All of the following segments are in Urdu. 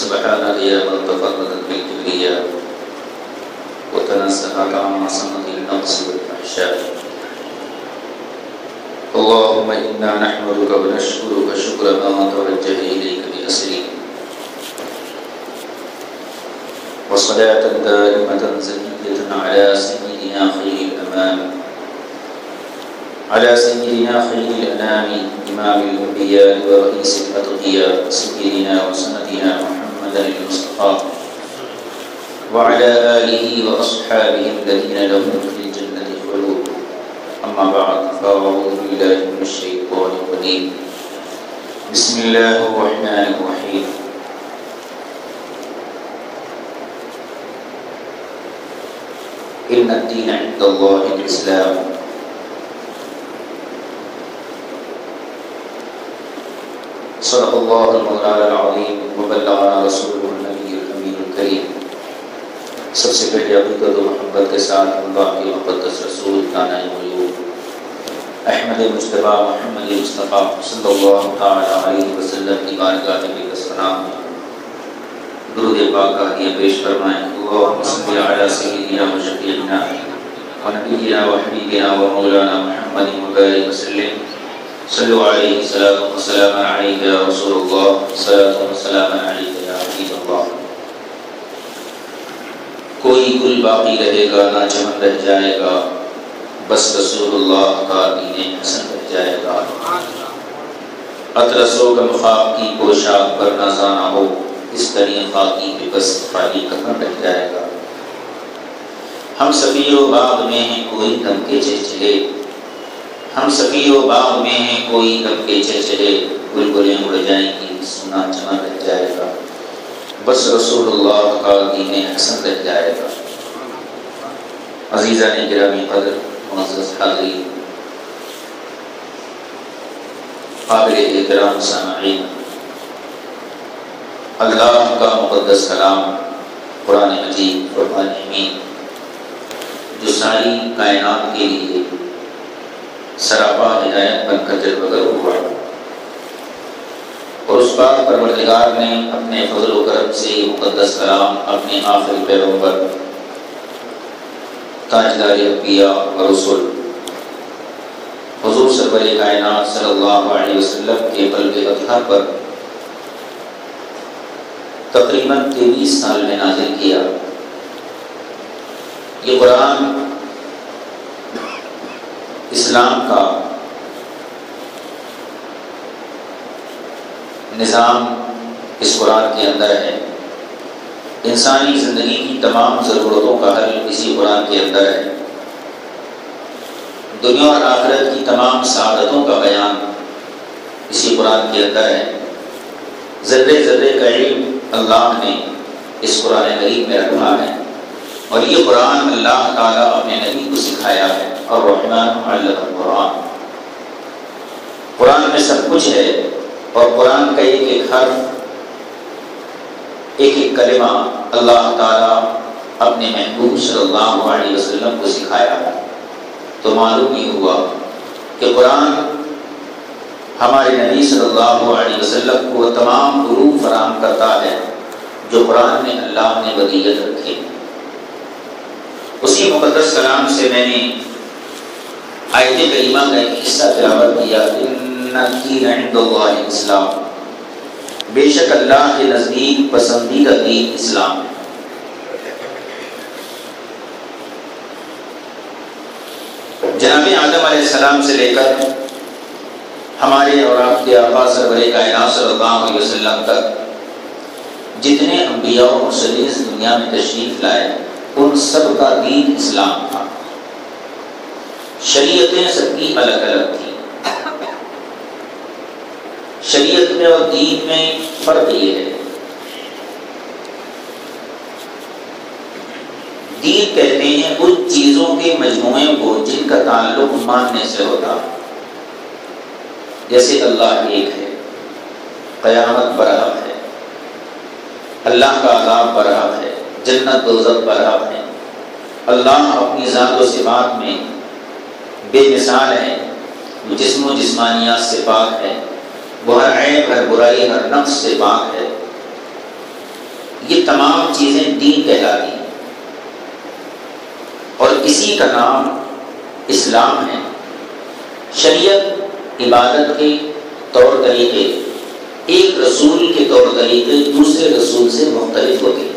سبحانك يا من تفردت بالكبرياء وتنزهت عن صمت النقص والفحشاء. اللهم إنا نحمدك ونشكرك شكر ما توجه إليك بأسره، وصلاة دائمة زكية على سيدنا خير الأمام، على سيدنا خير الأنام إمام الأنبياء ورئيس الأتقياء سيدنا وسندنا محمد المصطفى وعلى آله وأصحابه الذين لهم في الجنة خلود. أما بعد، فأعوذ بالله من الشيطان الرجيم. بسم الله الرحمن الرحيم. إن الدين عند الله الإسلام. صدق الله المولانا العظيم وبلغنا رسوله النبي الأمين الكريم. سب سے پہلے عقیدت و محبت کے ساتھ اللہ کے مقدس رسول دانۂ غیوب احمد مجتبی محمد مصطفیٰ صلی اللہ تعالی علیہ وسلم کی بارگاہ میں سلام درود پاک کا ہدیہ پیش فرمائیں. اللہم صلی علی سیدنا و شفیعنا و نبینا و حبیبنا و مولانا محمد مبارک وسلم. صلو علیہ الصلاۃ والسلام علیک یا رسول اللہ، صلاۃ والسلام علیک یا حبیب اللہ. کوئی گل باقی رہے گا نہ چمن رہ جائے گا، بس رسول اللہ کا دین حسن رہ جائے گا. اطلس و غم خواب کی پوشاک پر نہ زانا ہو، اس طرح خاکی پہ بس خالی کفن رہ جائے گا. ہم سفیر و باغ میں ہیں کوئی غم کے چہچہے، ہم سفیر و باغ میں ہیں کوئی غم کے چہچہے، بلبلیں اڑ جائیں گی سونا چمن رہ جائے گا، بس رسول اللہ کا دین حسن رہ جائے گا. عزیزان گرامی قدر، معزز حاضرین، قابل احترام سامعین، اللہ کا مقدس کلام قرآن مجید فرقان حمید جو ساری کائنات کے لیے سراپا ہدایت بن کر جلوگر ہوا، اور اس پاک پروردگار نے اپنے فضل و کرم سے یہ مقدس کلام اپنے آخری پیغمبر تاجدار انبیاء و رسول حضور سرور کائنات صلی اللہ علیہ وسلم کے قلب اطہر پر تقریباً 23 سال میں نازل کیا. یہ قرآن اسلام کا نظام اس قرآن کے اندر ہے. انسانی زندگی کی تمام ضرورتوں کا حل اسی قرآن کے اندر ہے. دنیا اور آخرت کی تمام سعادتوں کا بیان اسی قرآن کے اندر ہے. ذرے ذرے کا علم اللہ نے اس قرآن کریم میں رکھا ہے، اور یہ قرآن اللہ تعالیٰ اپنے نبی کو سکھایا ہے. اور الرحمن علم القرآن، قرآن میں سب کچھ ہے، اور قرآن کا ایک ایک حرف، ایک ایک کلمہ اللہ تعالیٰ اپنے محبوب صلی اللہ علیہ وسلم کو سکھایا ہے. تو معلوم ہی ہوا کہ قرآن ہمارے نبی صلی اللہ علیہ وسلم کو تمام علوم فراہم کرتا ہے جو قرآن میں اللہ نے ودیت رکھی. اسی مقدس کلام سے میں نے آیت کریمہ کا ایک حصہ تلاوت کیا. ان الدین عند اللہ الاسلام، بے شک اللہ کے نزدیک پسندیدہ دین اسلام ہے. جناب آدم علیہ السلام سے لے کر ہمارے اور آپ کے آقا سرور کائنات صلی اللہ علیہ وسلم تک جتنے انبیاء و مرسلین اس دنیا میں تشریف لائے، ان سب کا دین اسلام تھا. شریعتیں سب کی الگ الگ تھیں. شریعت میں اور دین میں فرق یہ ہے، دین کہتے ہیں ان چیزوں کے مجموعے کو جن کا تعلق ماننے سے ہوتا. جیسے اللہ ایک ہے، قیامت برحق ہے، اللہ کا عذاب برحق ہے، جنت دوزخ برحق ہے، اللہ اپنی ذات و صفات میں بے مثال ہے، وہ جسم و جسمانیات سے پاک ہے، وہ ہر عیب، ہر برائی، ہر نقص سے پاک ہے. یہ تمام چیزیں دین کہلاتی ہیں، اور اسی کا نام اسلام ہے۔ شریعت، عبادت کے طور طریقے ایک رسول کے طور طریقے دوسرے رسول سے مختلف ہوتے ہیں۔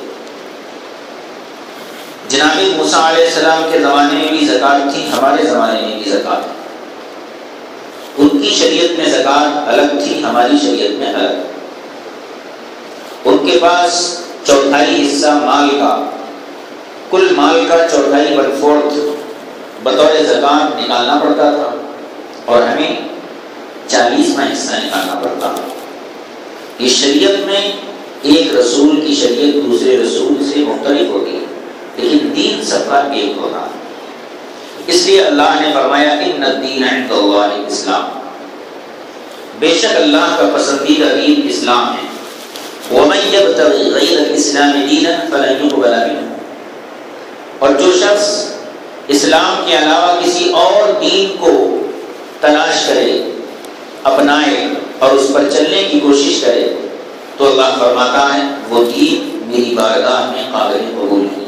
جناب موسیٰ علیہ السلام کے زمانے میں بھی زکوٰۃ تھی، ہمارے زمانے میں بھی زکوٰۃ ہے۔ ان کی شریعت میں زکوٰۃ الگ تھی، ہماری شریعت میں الگ۔ ان کے پاس چوتھائی حصہ مال کا، کل مال کا چوتھائی 1/4 بطور زکوٰۃ نکالنا پڑتا تھا، اور ہمیں 40واں حصہ نکالنا پڑتا ہے۔ اس شریعت میں ایک رسول کی شریعت دوسرے رسول سے مختلف ہوتی ہے، لیکن دین سب کا ایک ہوتا ہے۔ اس لیے اللہ نے فرمایا ان الدین عند اللہ الاسلام، بے شک اللہ کا پسندیدہ دین اسلام ہے۔ ومن یبتغی غیر الاسلام دینا فلن یقبل منہ، اور جو شخص اسلام کے علاوہ کسی اور دین کو تلاش کرے، اپنائے اور اس پر چلنے کی کوشش کرے، تو اللہ فرماتا ہے وہ دین میری بارگاہ میں قابل قبول نہیں۔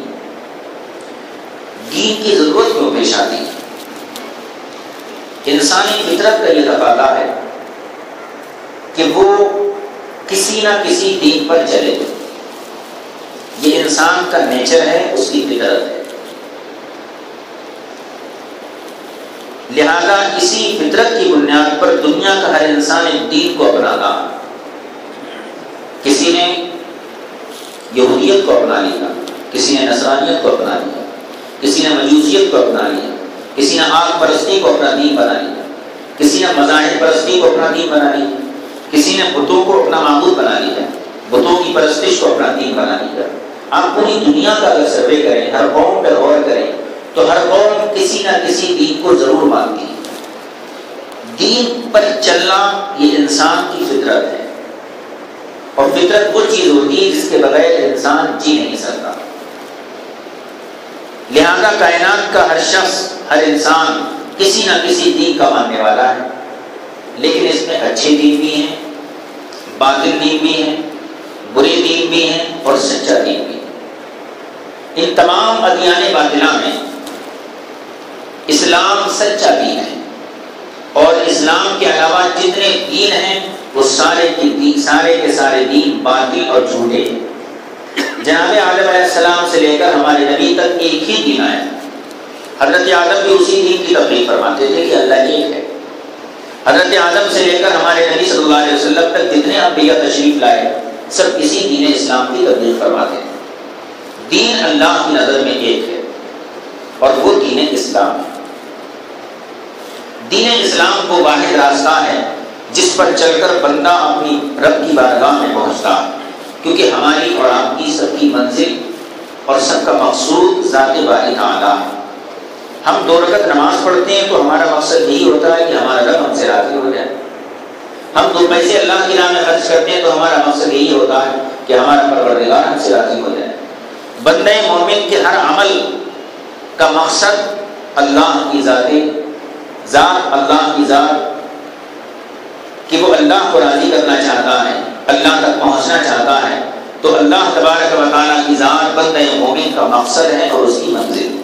دین کی ضرورت کیوں پیش آتی ہے؟ انسانی فطرت کا یہ تقاضا ہے کہ وہ کسی نہ کسی دین پر چلے، یہ انسان کا نیچر ہے، اس کی فطرت ہے۔ لہذا اسی فطرت کی بنیاد پر دنیا کا ہر انسان ایک دین کو اپناتا ہے۔ کسی نے یہودیت کو اپنا لیا، کسی نے نصرانیت کو اپنا لیا، کسی نے مجوسیت کو اپنا لیا، کسی نے آگ پرستی کو اپنا دین بنا لیا، کسی نے مذاہب پرستی کو اپنا دین بنا لیا، کسی نے بتوں کو اپنا معبود بنا لیا، بتوں کی پرستش کو اپنا دین بنا لیا۔ آپ پوری دنیا کا اگر سروے کریں، ہر قوم پر غور کریں، تو ہر قوم کسی نہ کسی دین کو ضرور مانتی ہے۔ دین پر چلنا یہ انسان کی فطرت ہے، اور فطرت وہ چیز ہوتی ہے جس کے بغیر انسان جی نہیں سکتا۔ لہذا کائنات کا ہر شخص، ہر انسان کسی نہ کسی دین کا ماننے والا ہے، لیکن اس میں اچھے دین بھی ہیں، باطل دین بھی ہیں، برے دین بھی ہیں، اور سچا دین بھی ہے۔ ان تمام ادیان باطلہ میں اسلام سچا دین ہے، اور اسلام کے علاوہ جتنے دین ہیں وہ سارے کے سارے دین باطل اور جھوٹے ہیں۔ جناب آدم علیہ السلام سے لے کر ہمارے نبی تک ایک ہی دین آیا۔ حضرت آدم بھی اسی دین کی تبلیغ فرماتے تھے کہ اللہ ایک ہے۔ حضرت آدم سے لے کر ہمارے نبی صلی اللہ علیہ وسلم تک جتنے انبیاء تشریف لائے، سب اسی دین اسلام کی تبلیغ فرماتے ہیں۔ دین اللہ کی نظر میں ایک ہے، اور وہ دین اسلام ہے۔ دین اسلام کو واحد راستہ ہے جس پر چل کر بندہ اپنی رب کی بارگاہ میں پہنچتا ہے، کیونکہ ہماری اور آپ کی سب کی منزل اور سب کا مقصود ذات باری تعالیٰ ہے۔ ہم 2 رکعت نماز پڑھتے ہیں تو ہمارا مقصد یہی ہوتا ہے کہ ہمارا رب ہم سے راضی ہو جائے۔ ہم 2 پیسے اللہ کی راہ میں خرچ کرتے ہیں تو ہمارا مقصد یہی ہوتا ہے کہ ہمارا پروردگار ہم سے راضی ہو جائے۔ بندہ مومن کے ہر عمل کا مقصد اللہ کی ذات، اللہ کی ذات، کہ وہ اللہ کو راضی کرنا چاہتا ہے، اللہ تک پہنچنا چاہتا ہے، تو اللہ تبارک و تعالیٰ کی ذات بندہ مومن کا مقصد ہے اور اس کی منزل۔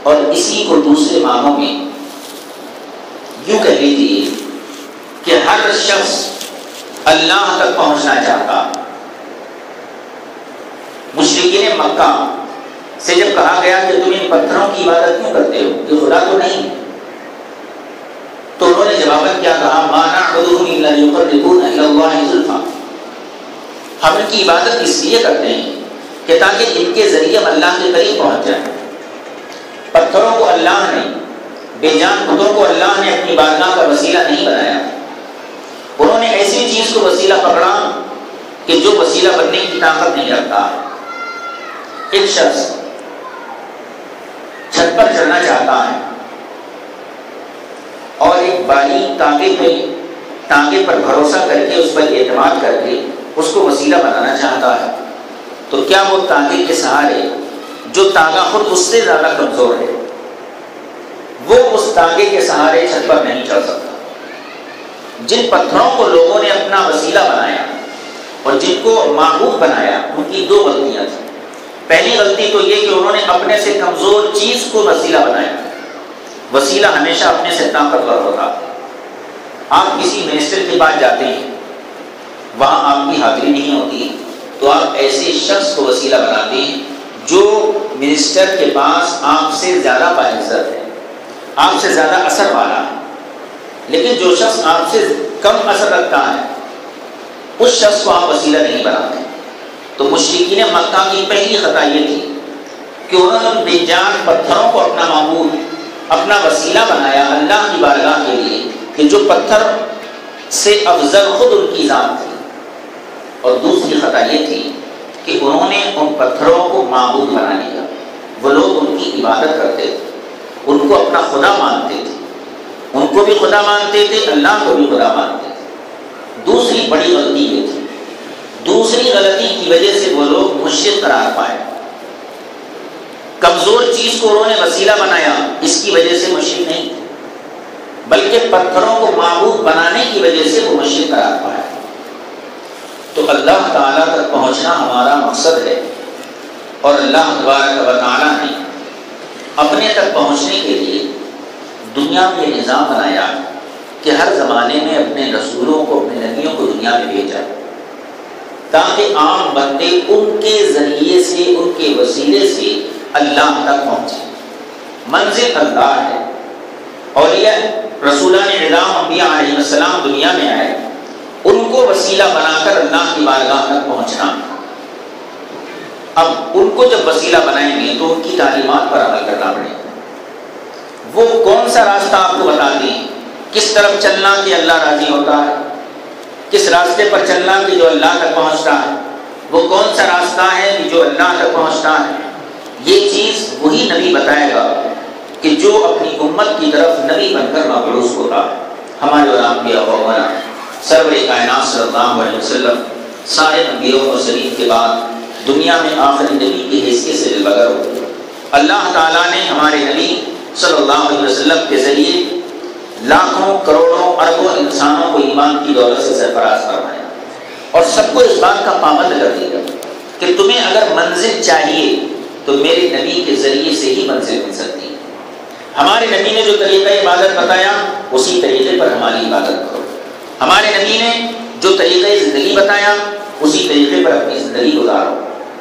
اور اسی کو دوسرے معنوں میں یوں کہہ لیجیے کہ ہر شخص اللہ تک پہنچنا چاہتا۔ مشرکین مکہ سے جب کہا گیا کہ تم ان پتھروں کی عبادت کیوں کرتے ہو، یہ خدا تو نہیں ہے، تو انہوں نے جواباً کیا کہا، ما نعبدهم الا ليقربونا الى الله زلفى، ہم ان کی عبادت اس لیے کرتے ہیں کہ تاکہ ان کے ذریعے ہم اللہ کے قریب پہنچ جائیں۔ پتھروں کو اللہ نے، بے جان بتوں کو اللہ نے اپنی بارگاہ کا وسیلہ نہیں بنایا، انہوں نے ایسی چیز کو وسیلہ پکڑا کہ جو وسیلہ بننے کی طاقت نہیں رکھتا۔ ایک شخص چھت پر چڑھنا چاہتا ہے اور ایک باریک تانگے پر بھروسہ کر کے، اس پر اعتماد کر کے اس کو وسیلہ بنانا چاہتا ہے، تو کیا وہ تانگے کے سہارے، جو تانگا خود اس سے زیادہ کمزور ہے، وہ اس تانگے کے سہارے چھت پر نہیں چڑھ سکتا؟ جن پتھروں کو لوگوں نے اپنا وسیلہ بنایا، اور جن کو معبود بنایا ان کی دو غلطیاں تھیں۔ پہلی غلطی تو یہ کہ انہوں نے اپنے سے کمزور چیز کو وسیلہ بنایا۔ وسیلہ ہمیشہ اپنے سے طاقتور ہوتا ہے۔ آپ کسی منسٹر کے پاس جاتے ہیں، وہاں آپ کی حاضری نہیں ہوتی، تو آپ ایسے شخص کو وسیلہ بناتے ہیں جو منسٹر کے پاس آپ سے زیادہ باعزت ہے، آپ سے زیادہ اثر والا ہے۔ لیکن جو شخص آپ سے کم اثر رکھتا ہے اس شخص کو آپ وسیلہ نہیں بناتے۔ تو مشرکین مکہ کی پہلی خطا یہ تھی کہ انہوں نے بے جان پتھروں کو اپنا معبود، اپنا وسیلہ بنایا اللہ کی بارگاہ کے لیے، کہ جو پتھر سے افضل خود ان کی ذات تھی۔ اور دوسری خطا یہ تھی کہ انہوں نے ان پتھروں کو معبود بنا لیا۔ وہ لوگ ان کی عبادت کرتے تھے، ان کو اپنا خدا مانتے تھے، ان کو بھی خدا مانتے تھے، اللہ کو بھی خدا مانتے تھے۔ دوسری بڑی غلطی یہ تھی، دوسری غلطی کی وجہ سے وہ لوگ مشرک قرار پائے۔ کمزور چیز کو انہوں نے وسیلہ بنایا، اس کی وجہ سے مشرک نہیں تھے، بلکہ پتھروں کو معبود بنانے کی وجہ سے وہ مشرک قرار پائے۔ تو اللہ تعالیٰ تک پہنچنا ہمارا مقصد ہے، اور اللہ تبارک و تعالیٰ نے اپنے تک پہنچنے کے لیے دنیا میں یہ نظام بنایا کہ ہر زمانے میں اپنے رسولوں کو، اپنے نبیوں کو دنیا میں بھیجا، تاکہ عام بندے ان کے ذریعے سے، ان کے وسیلے سے اللہ تک پہنچے۔ منزل اللہ ہے۔ اولیاء رسولان اعظام انبیاء علیہ السلام دنیا میں آئے، ان کو وسیلہ بنا کر اللہ کی بارگاہ تک پہنچنا۔ اب ان کو جب وسیلہ بنائیں گے تو ان کی تعلیمات پر عمل کرنا پڑے گا۔ وہ کون سا راستہ آپ کو بتاتے ہیں، کس طرف چلنا کہ اللہ راضی ہوتا ہے، کس راستے پر چلنا کہ جو اللہ تک پہنچتا ہے، وہ کون سا راستہ ہے کہ جو اللہ تک پہنچتا ہے، یہ چیز وہی نبی بتائے گا کہ جو اپنی امت کی طرف نبی بن کر مبعوث ہوتا ہے۔ ہمارے انبیاء و مولانا سرور کائنات صلی اللہ علیہ وسلم سارے انبیاء و مرسلین کے بعد دنیا میں آخری نبی کی حیثیت سے بغیر ہوتے ہیں۔ اللہ تعالیٰ نے ہمارے نبی صلی اللہ علیہ وسلم کے ذریعے لاکھوں کروڑوں اربوں انسانوں کو ایمان کی دولت سے سرفراز فرمایا، اور سب کو اس بات کا پابند کر دیا کہ تمہیں اگر منزل چاہیے تو میرے نبی کے ذریعے سے ہی منزل مل سکتی ہے۔ ہمارے نبی نے جو طریقہ عبادت بتایا اسی طریقے پر ہماری عبادت کرو۔ ہمارے نبی نے جو طریقہ زندگی بتایا اسی طریقے پر اپنی زندگی گزارو۔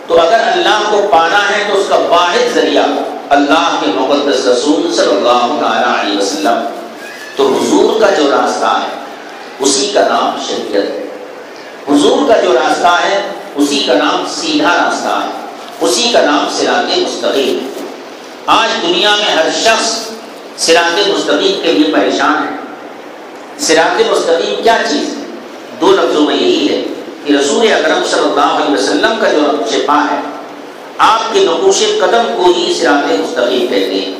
تو اگر اللہ کو پانا ہے تو اس کا واحد ذریعہ اللہ کے مقدس رسول صلی اللہ علیہ وسلم۔ تو حضور کا جو راستہ ہے اسی کا نام شریعت ہے، حضور کا جو راستہ ہے اسی کا نام سیدھا راستہ ہے، اسی کا نام صراط مستقیم ہے۔ آج دنیا میں ہر شخص صراط مستقیم کے لیے پریشان ہے۔ صراط مستقیم کیا چیز ہے؟ دو لفظوں میں یہی ہے کہ رسول اکرم صلی اللہ علیہ وسلم کا جو نقش پا ہے، آپ کے نقوش قدم کو ہی صراط مستقیم کہتے ہیں۔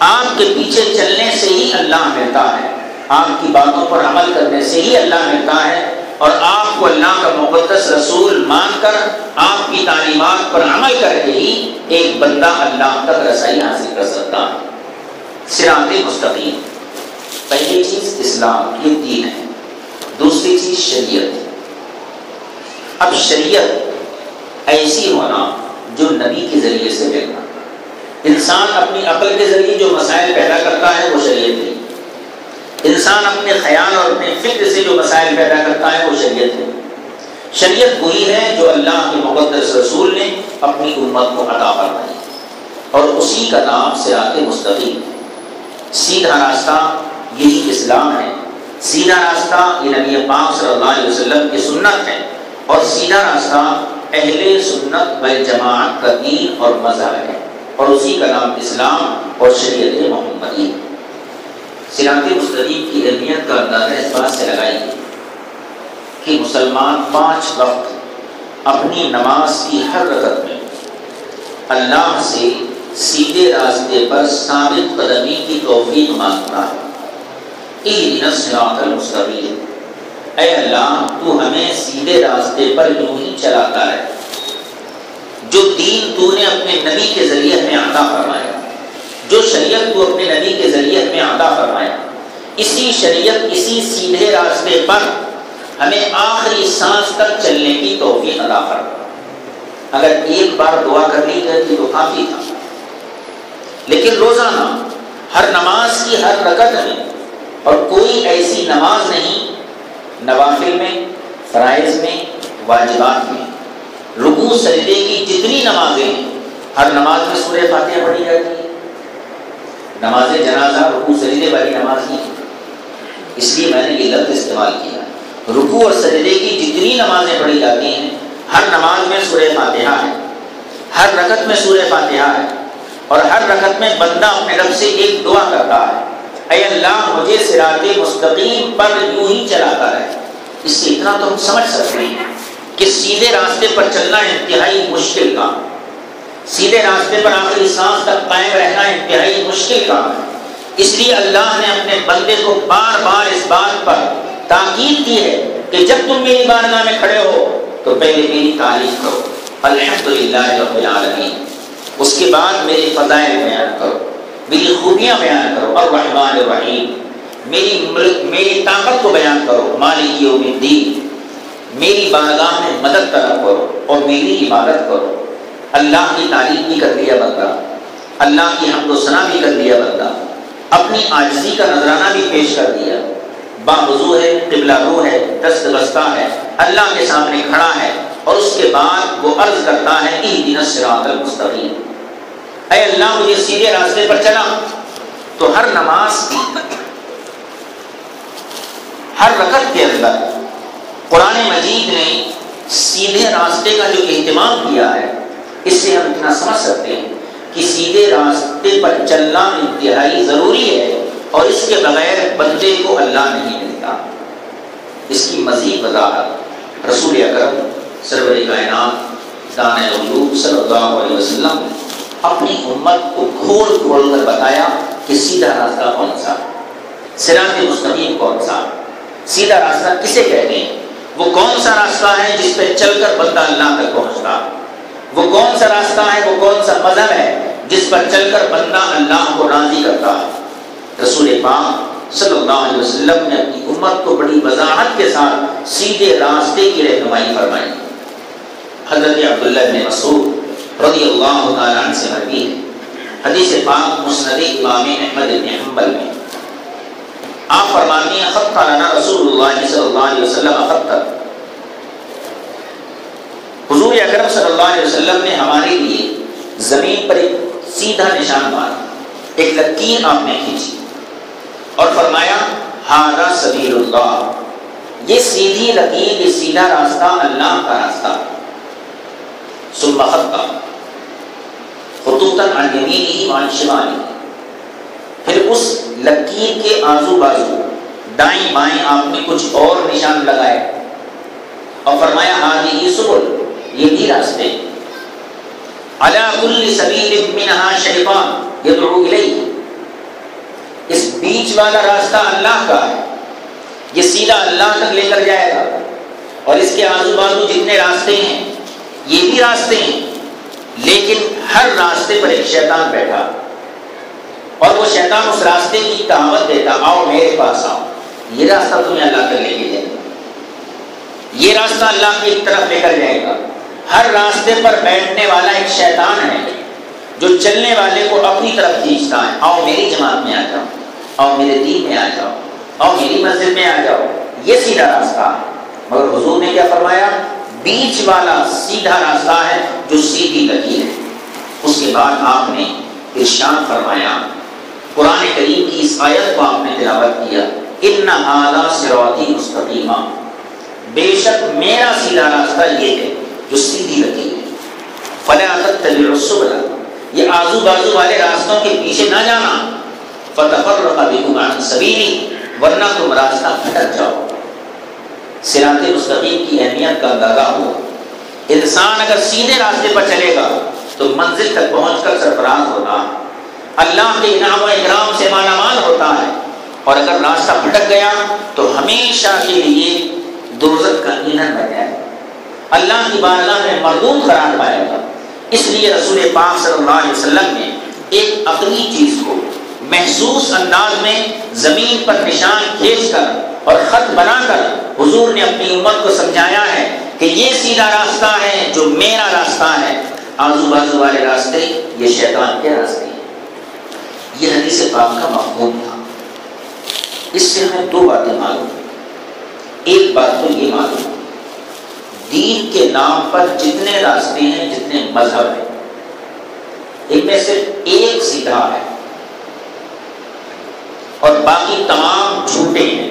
آپ کے پیچھے چلنے سے ہی اللہ ملتا ہے، آپ کی باتوں پر عمل کرنے سے ہی اللہ ملتا ہے، اور آپ کو اللہ کا مقدس رسول مان کر آپ کی تعلیمات پر عمل کر کے ہی ایک بندہ اللہ تک رسائی حاصل کر سکتا ہے۔ صراط مستقیم، پہلی چیز اسلام، یہ دین ہے۔ دوسری چیز شریعت۔ اب شریعت ایسی ہونا جو نبی کے ذریعے سے ملنا۔ انسان اپنی عقل کے ذریعے جو مسائل پیدا کرتا ہے وہ شریعت نہیں، انسان اپنے خیال اور اپنے فکر سے جو مسائل پیدا کرتا ہے وہ شریعت ہے۔ شریعت وہی ہے جو اللہ کے مقدس رسول نے اپنی امت کو عطا فرمائی، اور اسی کا نام صراط مستقیم ہے۔ سیدھا راستہ یہی اسلام ہے، سیدھا راستہ یہ نبی پاک صلی اللہ علیہ وسلم کی سنت ہے، اور سیدھا راستہ اہل سنت والجماعت کا دین اور مذہب ہے، اور اسی کا نام اسلام اور شریعت محمدی۔ صراط مستقیم کی اہمیت کا اندازہ اس بات سے لگائیے کہ مسلمان 5 وقت اپنی نماز کی ہر رکعت میں اللہ سے سیدھے راستے پر ثابت قدمی کی توفیق مانگتا ہے۔ اہدنا الصراط المستقیم، اے اللہ تو ہمیں سیدھے راستے پر یوں ہی چلاتا ہے۔ جو دین تو نے اپنے نبی کے ذریعے ہمیں عطا فرمایا، جو شریعت تو اپنے نبی کے ذریعے ہمیں عطا فرمایا، اسی شریعت، اسی سیدھے راستے پر ہمیں آخری سانس تک چلنے کی توفیق عطا فرما۔ اگر ایک بار دعا کر لی جاتی تو کافی تھا، لیکن روزانہ ہر نماز کی ہر رکعت میں، اور کوئی ایسی نماز نہیں نوافل میں، فرائض میں، واجبات میں، رکوع سجدے کی جتنی نمازیں ہیں ہر نماز میں سورہ فاتحہ پڑھی جاتی ہے۔ نماز جنازہ رکوع سجدے والی نماز نہیں، اس لیے میں نے یہ لفظ استعمال کیا۔ رکوع اور سجدے کی جتنی نمازیں پڑھی جاتی ہیں ہر نماز میں سورہ فاتحہ ہے، ہر رکعت میں سورہ فاتحہ ہے، اور ہر رکعت میں بندہ اپنے رب سے ایک دعا کرتا ہے، اے اللہ مجھے صراط مستقیم پر یوں ہی چلاتا رہے۔ اس سے اتنا تو ہم سمجھ سکتے ہیں کہ سیدھے راستے پر چلنا انتہائی مشکل کام ہے، سیدھے راستے پر آخری سانس تک قائم رہنا انتہائی مشکل کام ہے۔ اس لیے اللہ نے اپنے بندے کو بار بار اس بات پر تاکید کی ہے کہ جب تم میری بارگاہ میں کھڑے ہو تو پہلے میری تعریف کرو، الحمدللہ رب العالمین، اس کے بعد میری فضائل بیان کرو، میری خوبیاں بیان کرو، الرحمن الرحیم، میری طاقت کو بیان کرو، مالک یوم الدین، میری بارگاہ میں مدد طلب کرو اور میری عبادت کرو۔ اللہ کی تعریف بھی کر لیا بندہ، اللہ کی حمد و ثنا بھی کر لیا بندہ، اپنی عاجزی کا نذرانہ بھی پیش کر دیا، باوضو ہے، قبلہ رو ہے، دست بستہ ہے، اللہ کے سامنے کھڑا ہے، اور اس کے بعد وہ عرض کرتا ہے اہدنا الصراط المستقیم، اے اللہ مجھے سیدھے راستے پر چلا۔ تو ہر نماز کی ہر رکعت کے اندر قرآن مجید نے سیدھے راستے کا جو اہتمام کیا ہے، اس سے ہم اتنا سمجھ سکتے ہیں کہ سیدھے راستے پر چلنا انتہائی ضروری ہے، اور اس کے بغیر بندے کو اللہ نہیں ملتا۔ اس کی مزید وضاحت رسول اکرم سرور کائنات دانۂ الغیوب صلی اللہ علیہ وسلم نے اپنی امت کو کھول کھول کر بتایا کہ سیدھا راستہ کون سا، صراط مستقیم کون سا، سیدھا راستہ کسے کہتے ہیں، وہ کون سا راستہ ہے جس پہ چل کر بندہ اللہ تک پہنچتا، وہ کون سا راستہ ہے، وہ کون سا مذہب ہے جس پر چل کر بندہ اللہ کو راضی کرتا ہے۔ رسول پاک صلی اللہ علیہ وسلم نے اپنی امت کو بڑی وضاحت کے ساتھ سیدھے راستے کی رہنمائی فرمائی۔ حضرت عبداللہ بن مسعود رضی اللہ تعالیٰ عنہ سے مروی ہے، حدیث پاک مسند امام احمد بن حنبل میں، آپ فرماتے ہیں خط لنا رسول اللہ صلی اللہ علیہ وسلم خطا، حضور اکرم صلی اللہ علیہ وسلم نے ہمارے لیے زمین پر ایک سیدھا نشان مارا، ایک لکیر آپ نے کھینچی اور فرمایا ھذا سبیل اللہ، یہ سیدھی لکیر، یہ سیدھا راستہ اللہ کا راستہ۔ ثم خطا خطوطا عن یمینہ وعن شمالہ، پھر اس لکیر کے آزو بازو دائیں بائیں آپ نے کچھ اور نشان لگائے اور فرمایا ھذہ سبل، یہ بھی راستے، علی کل سبیل منہا شیطان یدعو الیہ، اس بیچ والا راستہ اللہ کا ہے، یہ سیدھا اللہ تک لے کر جائے گا، اور اس کے آزو بازو جتنے راستے ہیں یہ بھی راستے ہیں، لیکن ہر راستے پر ایک شیطان بیٹھا، اور وہ شیطان اس راستے کی دعوت دیتا، آؤ میرے پاس آؤ، یہ راستہ تمہیں اللہ تک لے کے جائے گا، یہ راستہ اللہ کی طرف لے کر جائے گا۔ ہر راستے پر بیٹھنے والا ایک شیطان ہے جو چلنے والے کو اپنی طرف کھینچتا ہے، آؤ میری جماعت میں آ جاؤ، آؤ میرے دین میں آ جاؤ، آؤ میری مسجد میں آ جاؤ، یہ سیدھا راستہ ہے۔ مگر حضور نے کیا فرمایا؟ بیچ والا سیدھا راستہ ہے جو سیدھی لکیر ہے۔ اس کے بعد آپ نے ارشاد فرمایا، قرآن کریم کی اس آیت کو آپ نے تلاوت کیا، ان ھذا صراطی مستقیما، بے شک میرا سیدھا راستہ یہ ہے جو سیدھی لکیر ہے، فلا تتبعوا السبل، یہ آزو بازو والے راستوں کے پیچھے نہ جانا، فتفرق بکم عن سبیلی، ورنہ تم راستہ بھٹک جاؤ۔ صراط مستقیم کی اہمیت کا اندازہ ہو، انسان اگر سیدھے راستے پر چلے گا تو منزل تک پہنچ کر سرفراز ہوتا ہے، اللہ کے انعام و اکرام سے مالا مال ہوتا ہے، اور اگر راستہ بھٹک گیا تو ہمیشہ کے لیے دوزخ کا ایندھن بن جائے گا، اللہ کی بارگاہ میں مردود قرار پائے گا۔ اس لیے رسول پاک صلی اللہ علیہ وسلم نے ایک عقلی چیز کو محسوس انداز میں زمین پر نشان کھینچ کر اور خط بنا کر حضور نے اپنی امت کو سمجھایا ہے کہ یہ سیدھا راستہ ہے جو میرا راستہ ہے، آزو بازو والے راستے یہ شیطان کے راستے ہیں۔ یہ حدیث پاک کا مفہوم تھا۔ اس سے ہمیں دو باتیں معلوم ہیں۔ ایک بات تو یہ معلوم ہے، دین کے نام پر جتنے راستے ہیں، جتنے مذہب ہیں، ان میں صرف ایک سیدھا ہے اور باقی تمام جھوٹے ہیں،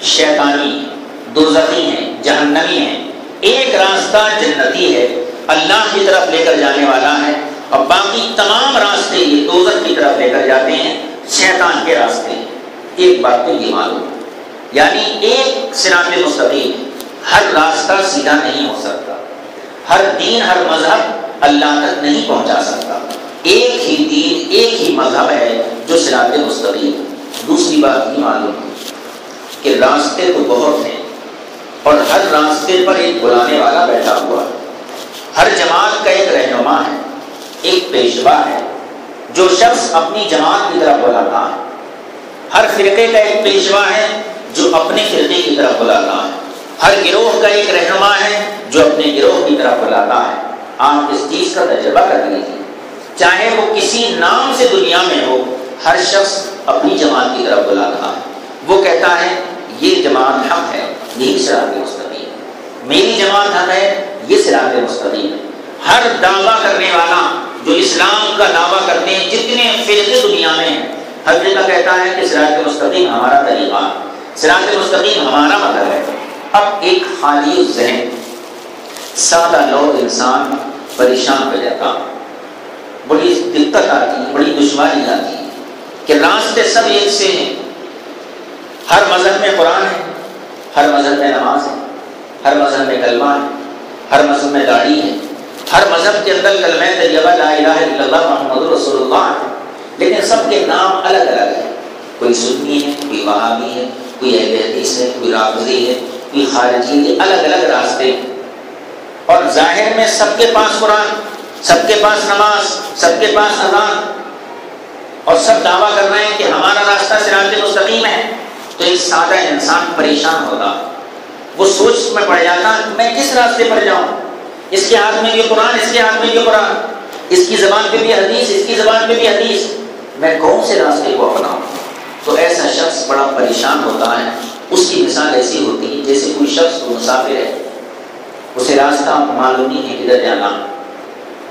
شیطانی ہیں، دوزخی ہیں، جہنمی ہیں۔ ایک راستہ جنتی ہے، اللہ کی طرف لے کر جانے والا ہے، اور باقی تمام راستے یہ دوزخ کی طرف لے کر جاتے ہیں، شیطان کے راستے ہیں۔ ایک بات تو یہ معلوم ہے، یعنی ایک صراط مستقیم ہے، ہر راستہ سیدھا نہیں ہو سکتا، ہر دین ہر مذہب اللہ تک نہیں پہنچا سکتا۔ ایک ہی دین ایک ہی مذہب ہے جو صراط مستقیم ہے۔ دوسری بات یہ معلوم ہے کہ راستے تو بہت ہیں اور ہر راستے پر ایک بلانے والا بیٹھا ہوا ہے۔ ہر جماعت کا ایک رہنما ہے، ایک پیشوا ہے جو شخص اپنی جماعت کی طرف بلاتا ہے۔ ہر فرقے کا ایک پیشوا ہے جو اپنے فرقے کی طرف بلاتا ہے۔ ہر گروہ کا ایک رہنما ہے جو اپنے گروہ کی طرف بلاتا ہے۔ آپ اس چیز کا تجربہ کر لیجیے، چاہے وہ کسی نام سے دنیا میں ہو، ہر شخص اپنی جماعت کی طرف بلاتا ہے۔ وہ کہتا ہے یہ جماعت حق ہے، یہی صراط مستقیم ہے، میری جماعت حق ہے، یہ صراط مستقیم ہے۔ ہر دعویٰ کرنے والا جو اسلام کا دعویٰ کرتے ہیں، جتنے فرقے دنیا میں ہیں، ہر فرقہ کہتا ہے کہ صراط مستقیم ہمارا طریقہ ہے، صراط مستقیم ہمارا مذہب ہے۔ اب ایک خالی ذہن سادہ لوگ انسان پریشان ہو جاتا، بڑی دقت آتی ہے، بڑی دشواری آتی ہے کہ راستے سب ایک سے ہیں۔ ہر مذہب میں قرآن ہے، ہر مذہب میں نماز ہے، ہر مذہب میں کلمہ ہے، ہر مذہب میں داڑھی ہے، ہر مذہب کے اندر کلمہ طیبہ لا الہ الا اللہ محمد رسول اللہ ہے، لیکن سب کے نام الگ الگ ہیں۔ کوئی سنی ہے، کوئی وہابی ہے، کوئی اہل حدیث ہے، کوئی رافضی ہے، کوئی خارجی ہے، الگ الگ راستے ہیں۔ اور ظاہر میں سب کے پاس قرآن، سب کے پاس نماز، سب کے پاس اذان، اور سب دعویٰ کر رہے ہیں کہ ہمارا راستہ صراط مستقیم ہے۔ تو ایک سادہ انسان پریشان ہوگا، وہ سوچ میں پڑ جاتا میں کس راستے پر جاؤں، اس کے ہاتھ میں بھی قرآن، اس کے ہاتھ میں بھی قرآن، اس کی زبان پہ بھی حدیث، اس کی زبان پہ بھی حدیث، میں کون سے راستے کو اپناؤں؟ تو ایسا شخص بڑا پریشان ہوتا ہے۔ اس کی مثال ایسی ہوتی ہے جیسے کوئی شخص مسافر ہے، اسے راستہ معلوم نہیں ہے کدھر جانا،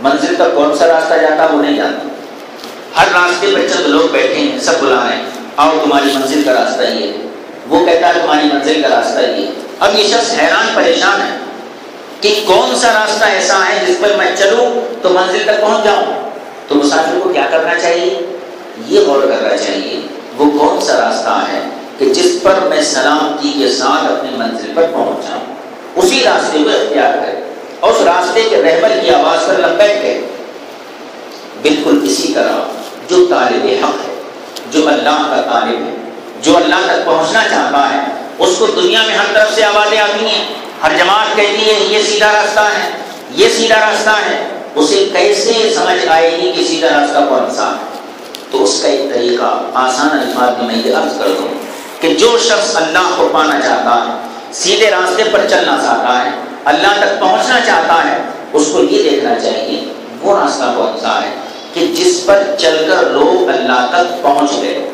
منزل تک کون سا راستہ جاتا وہ نہیں جانتا۔ ہر راستے پر چند لوگ بیٹھے ہیں، سب بلا رہے ہیں آؤ تمہاری منزل کا راستہ یہ ہے، وہ کہتا ہے تمہاری منزل کا راستہ یہ ہے۔ اب یہ شخص حیران پریشان ہے کہ کون سا راستہ ایسا ہے جس پر میں چلوں تو منزل تک پہنچ جاؤں۔ تو مسافر کو کیا کرنا چاہیے؟ یہ غور کرنا چاہیے وہ کون سا راستہ ہے کہ جس پر میں سلامتی کے ساتھ اپنی منزل پر پہنچ جاؤں، اسی راستے کو اختیار کرے اور اس راستے کے رہبر کی آواز پر لبیک کہے۔ بالکل اسی طرح جو طالب حق ہے، جو اللہ کا طالب ہے، جو اللہ تک پہنچنا چاہتا ہے، اس کو دنیا میں ہر طرف سے آوازیں آتی ہیں، ہر جماعت کہتی ہے یہ سیدھا راستہ ہے، یہ سیدھا راستہ ہے، اسے کیسے سمجھ آئے گی کہ سیدھا راستہ کون سا ہے؟ تو اس کا ایک طریقہ آسان الفاظ میں یہ عرض کر دوں کہ جو شخص اللہ کو پانا چاہتا ہے، سیدھے راستے پر چلنا چاہتا ہے، اللہ تک پہنچنا چاہتا ہے، اس کو یہ دیکھنا چاہیے وہ راستہ کون سا ہے کہ جس پر چل کر لوگ اللہ تک پہنچ گئے،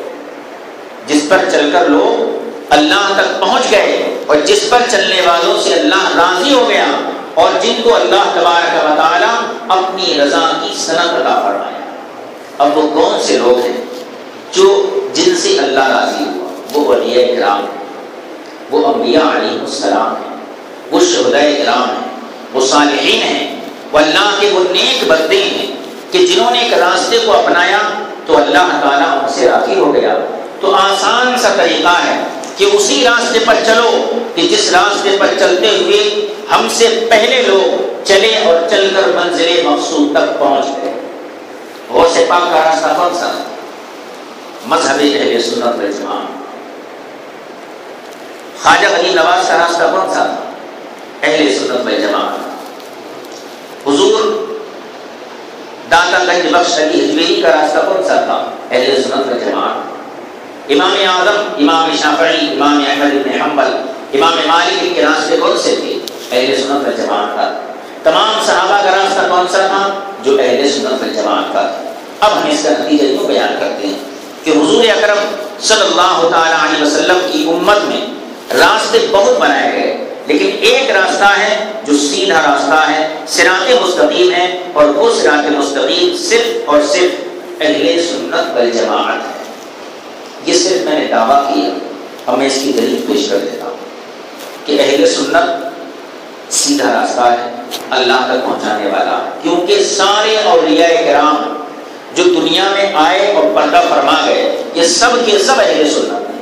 جس پر چل کر لوگ اللہ تک پہنچ گئے، اور جس پر چلنے والوں سے اللہ راضی ہو گیا، اور جن کو اللہ تبارک و تعالی اپنی رضا کی سند عطا فرمایا۔ اب وہ کون سے لوگ ہیں جو جن سے اللہ راضی ہوا؟ وہ اولیاء کرام ہیں، وہ انبیاء علیہ السلام ہیں، وہ شہداء کرام ہیں، وہ صالحین ہیں، وہ اللہ کے وہ نیک بندے ہیں کہ جنہوں نے ایک راستے کو اپنایا تو اللہ تعالیٰ ان سے راضی ہو گیا۔ تو آسان سا طریقہ ہے کہ اسی راستے پر چلو کہ جس راستے پر چلتے ہوئے ہم سے پہلے لوگ چلے اور چل کر منزل مقصود تک پہنچ گئے۔ غوث پاک کا راستہ کون سا؟ مذہب اہل سنت والجماعت۔ خواجہ غریب نواز کا راستہ کون سا تھا؟ اہل سنت والجماعت۔ حضور داتا گنج بخش علی حجویری کا راستہ کون سا تھا؟ اہل سنت والجماعت۔ امام اعظم امام شافعی، امام احمد بن حنبل، امام مالک کے راستے کون سے تھے؟ اہل سنت والجماعت کا۔ تمام صحابہ کا راستہ کون سا تھا؟ جو اہل سنت والجماعت کا تھا۔ اب ہم اس کا نتیجہ یوں بیان کرتے ہیں کہ حضور اکرم صلی اللہ تعالی علیہ وسلم کی امت میں راستے بہت بنائے گئے، لیکن ایک راستہ ہے جو سیدھا راستہ ہے، صراط مستقیم ہے، اور وہ صراط مستقیم صرف اور صرف اہل سنت والجماعت ہے۔ یہ صرف میں نے دعویٰ کیا، اب میں اس کی دلیل پیش کر دیتا ہوں کہ اہل سنت سیدھا راستہ ہے، اللہ تک پہنچانے والا، کیونکہ سارے اولیاء کرام جو دنیا میں آئے اور پردہ فرما گئے یہ سب کے سب اہل سنت ہیں۔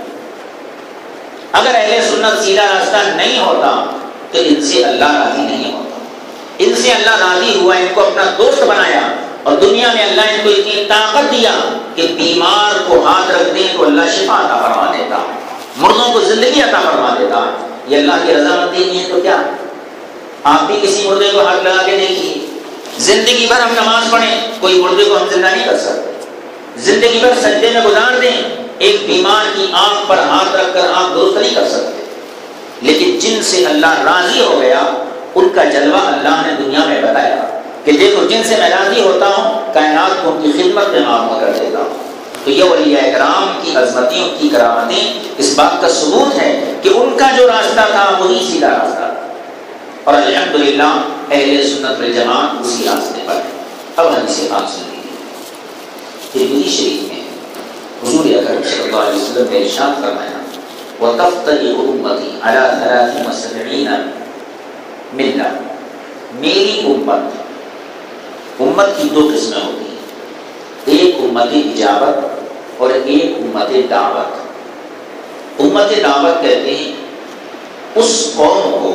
اگر اہل سنت سیدھا راستہ نہیں ہوتا تو ان سے اللہ راضی نہیں ہوتا۔ ان سے اللہ راضی ہوا، ان کو اپنا دوست بنایا، اور دنیا میں اللہ ان کو اتنی طاقت دیا کہ بیمار کو ہاتھ رکھ دیں تو اللہ شفا عطا فرما دیتا ہے، مردوں کو زندگی عطا فرما دیتا ہے۔ یہ اللہ کی رضامندی نہیں ہے تو کیا؟ آپ بھی کسی مردے کو ہاتھ لگا کے دیکھیے، زندگی بھر ہم نماز پڑھیں، کوئی مردے کو ہم زندہ نہیں کر سکتے۔ زندگی بھر سجدے میں گزار دیں، ایک بیمار کی آنکھ پر ہاتھ رکھ کر آنکھ درست نہیں کر سکتے۔ لیکن جن سے اللہ راضی ہو گیا ان کا جلوہ اللہ نے دنیا میں بتایا کہ دیکھو جن سے میں راضی ہوتا ہوں کائنات کو ان کی خدمت میں معمور کر دیتا ہوں۔ تو یہ اولیاء کرام کی عظمتیں، ان کی کرامتیں اس بات کا ثبوت ہے کہ ان کا جو راستہ تھا وہی سیدھا راستہ تھا، اور الحمدللہ اہل سنت والجماعت اسی راستے پر ہے۔ اب حدیث پاک سن لیجیے، ترمذی شریف میں حضور اکرم صلی اللہ علیہ وسلم نے ارشاد فرمایا وَتَفْتَرِقُ أُمَّتِي عَلَىٰ 73 ملہ، میری امت کی دو قسمیں ہوتی ہیں، ایک امت اجابت اور ایک امت دعوت۔ امت دعوت کہتے ہیں اس قوم کو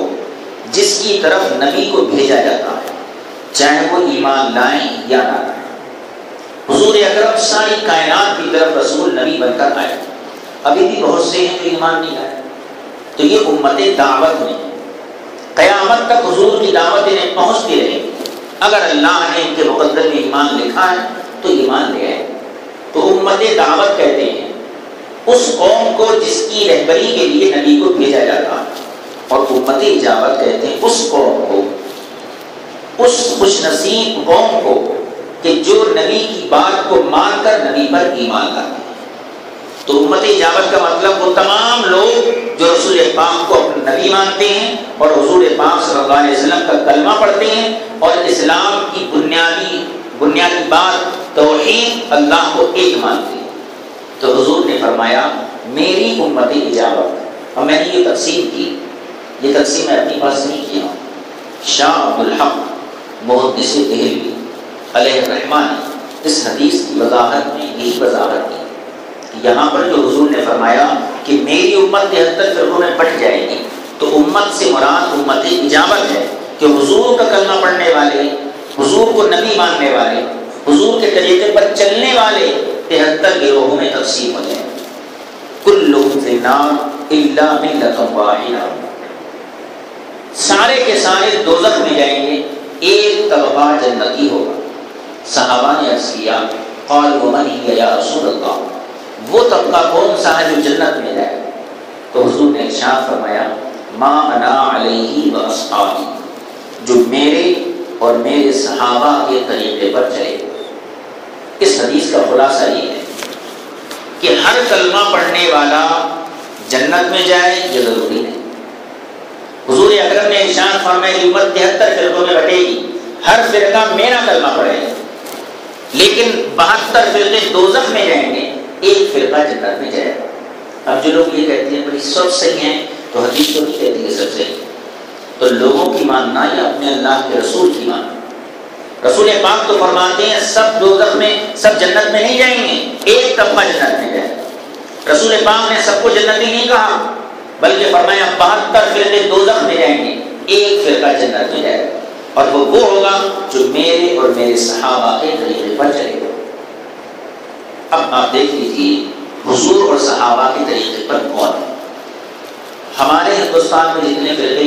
جس کی طرف نبی کو بھیجا جاتا ہے، چاہے وہ ایمان لائیں یا نہ لائیں۔ حضور اکرم ساری کائنات کی طرف رسول نبی بن کر آئے، ابھی بھی بہت سے ہیں جو ایمان نہیں لائے، تو یہ امت دعوت میں قیامت تک حضور کی دعوت انہیں پہنچتی رہے گی۔ اگر اللہ نے ان کے مقدر میں ایمان لکھا ہے تو ایمان لے آئے۔ تو امت دعوت کہتے ہیں اس قوم کو جس کی رہبری کے لیے نبی کو بھیجا جاتا ہے، اور امت اجابت کہتے ہیں اس قوم کو، اس خوش نصیب قوم کو کہ جو نبی کی بات کو مان کر نبی پر ایمان لاتے ہیں۔ تو امت اجابت کا مطلب وہ تمام لوگ جو رسول پاک کو اپنا نبی مانتے ہیں اور حضور پاک صلی اللہ علیہ وسلم کا کلمہ پڑھتے ہیں، اور اسلام کی بنیادی بات توحید، اللہ کو ایک مانتے ہیں۔ تو حضور نے فرمایا میری امت اجابت، اور میں نے یہ تقسیم کی، یہ تقسیم میں اپنی پاس نہیں کیا، شاہ عبدالحق محدث دہلوی علیہ الرحمٰن اس حدیث کی وضاحت میں یہی وضاحت کی کہ یہاں پر جو حضور نے فرمایا کہ میری امت 73 فرقوں میں بٹ جائے گی، تو امت سے مراد امت اجابت ہے کہ حضور کا کلمہ پڑھنے والے، حضور کو نبی ماننے والے، حضور کے طریقے پر چلنے والے 73 گروہوں میں تقسیم ہو جائیں۔ کلہم فی النار الا ملۃ واحدہ، سارے کے سارے دوزخ میں جائیں گے، ایک طبقہ جنتی ہوگا۔ صحابہ نے عرض کیا قال ومن هی یا رسول اللہ، وہ طبقہ کون سا ہے جو جنت میں جائے؟ تو حضور نے ارشاد فرمایا ما انا علیہ واصحابی، جو میرے اور میرے صحابہ کے طریقے پر چلے۔ اس حدیث کا خلاصہ یہ ہے کہ ہر کلمہ پڑھنے والا جنت میں جائے یہ ضروری نہیں۔ حضور اکرم نے ارشاد فرمایا کہ امت 73 فرقوں میں بٹے گی، ہر فرقہ میرا کلمہ پڑھے گا، لیکن 72 فرقے دوزخ میں جائیں گے، ایک فرقہ جنت میں جائے گا۔ اب جو لوگ یہ کہتے ہیں بڑی سب صحیح ہیں، تو حدیث تو نہیں کہتی کہ سب صحیح، تو لوگوں کی ماننا یا اپنے اللہ کے رسول کی ماننا؟ رسول پاک تو فرماتے ہیں سب دوزخ میں، سب جنت میں نہیں جائیں گے، ایک طبقہ جنت میں جائے گا۔ رسول پاک نے سب کو جنتی نہیں کہا، بلکہ فرمایا 72 فرقے دوزخ میں جائیں گے، ایک فرقہ جنت میں جائے گا، اور وہ ہوگا جو میرے اور میرے صحابہ کے طریقے پر چلے گا۔ اب آپ دیکھ لیجیے حضور اور صحابہ کے طریقے پر کون ہے۔ ہمارے ہندوستان میں جتنے فرقے